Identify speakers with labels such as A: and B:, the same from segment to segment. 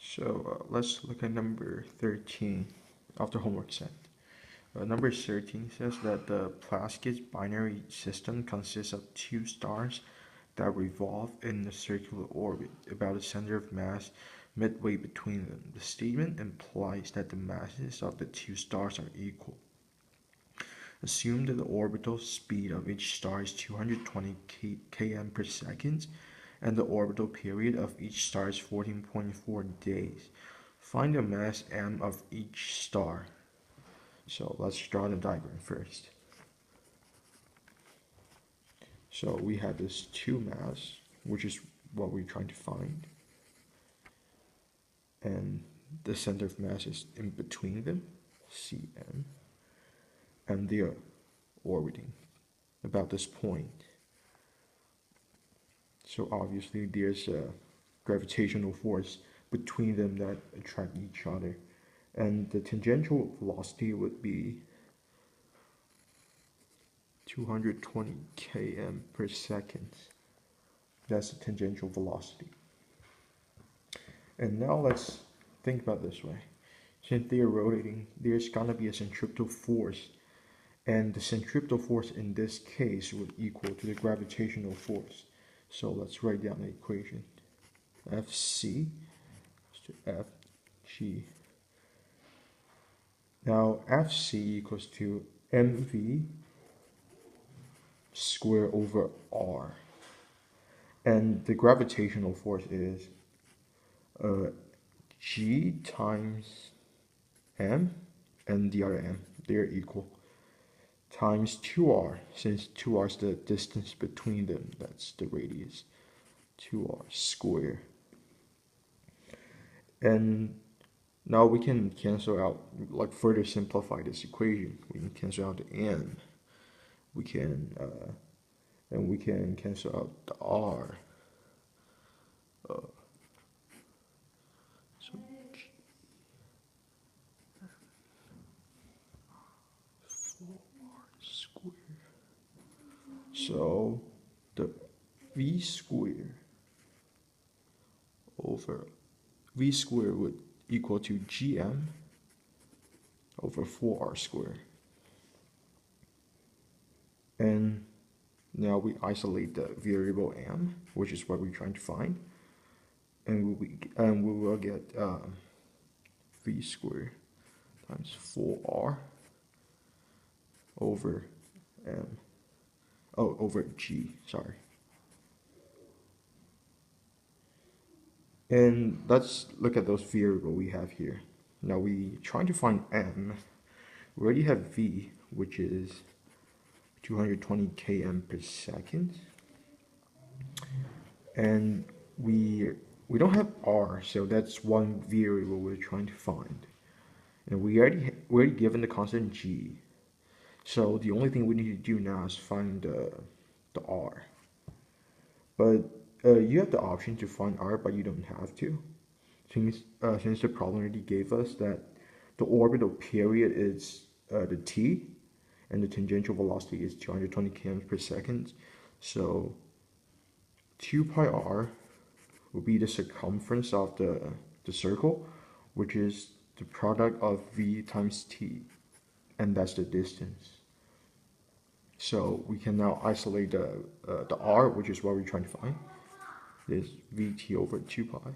A: So let's look at number 13 of the homework set. Number 13 says that the Plaskett binary system consists of two stars that revolve in a circular orbit about a center of mass midway between them. The statement implies that the masses of the two stars are equal. Assume that the orbital speed of each star is 220 km per second and the orbital period of each star is 14.4 days. Find the mass m of each star. So let's draw the diagram first. So we have this 2 mass, which is what we're trying to find. And the center of mass is in between them, Cm. And they are orbiting about this point. So obviously there's a gravitational force between them that attract each other. And the tangential velocity would be 220 km per second. That's the tangential velocity. And now let's think about this way. Since they are rotating, there's gonna be a centripetal force. And the centripetal force in this case would equal to the gravitational force. So let's write down the equation. Fc is to Fg. Now Fc equals to mv squared over r. And the gravitational force is g times m and the other m, they're equal, times 2r, since 2r is the distance between them, that's the radius, 2r squared. And now we can cancel out, like further simplify this equation. We can cancel out the m. We can cancel out the r. So 4r squared. So the v squared over v squared would equal to gm over 4r squared. And now we isolate the variable m, which is what we're trying to find, and we will get v squared times 4r over m, over g, sorry. And let's look at those variables we have here. Now we trying to find m. We already have v, which is 220 km per second, and we don't have r, so that's one variable we're trying to find. And we already given the constant g, so the only thing we need to do now is find the r. But you have the option to find r, but you don't have to, since the problem already gave us that the orbital period is the t, and the tangential velocity is 220 km per second. So 2 pi r will be the circumference of the circle, which is the product of v times t, and that's the distance. So we can now isolate the r, which is what we're trying to find, is vt over 2 pi.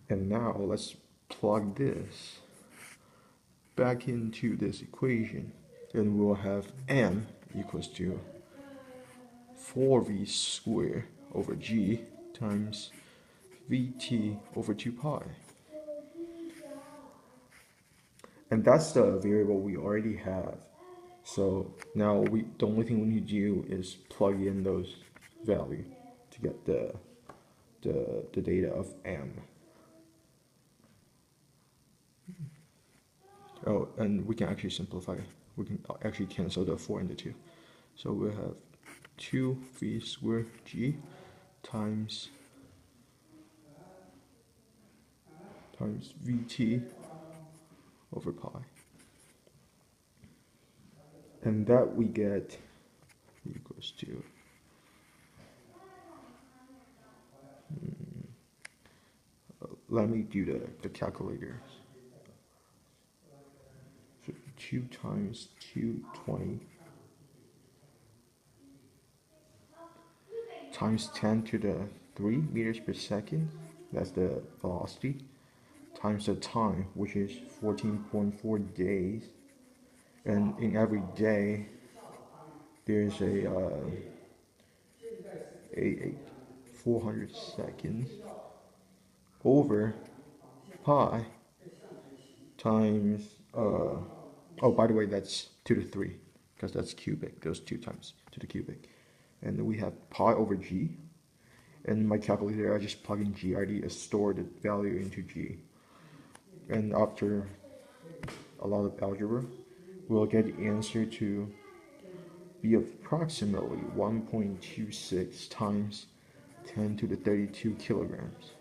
A: And now let's plug this back into this equation, and we'll have m equals to 4v squared over g times vt over 2 pi. And that's the variable we already have. So now the only thing we need to do is plug in those values to get the data of m. Oh, and we can actually simplify. We can actually cancel the 4 and the 2. So we'll have 2v squared g times vt over pi. And that we get equals to, let me let me do the calculator. So 2 times 220 times 10 to the 3 meters per second, that's the velocity, times the time, which is 14.4 days. And in every day, there's a 400 seconds over pi times, oh, by the way, that's 2 to 3, because that's cubic, those 2 times to the cubic. And then we have pi over g. And my calculator, I just plug in g. I already stored the value into g. And after a lot of algebra, we'll get the answer to be approximately 1.26 times 10 to the 32 kilograms.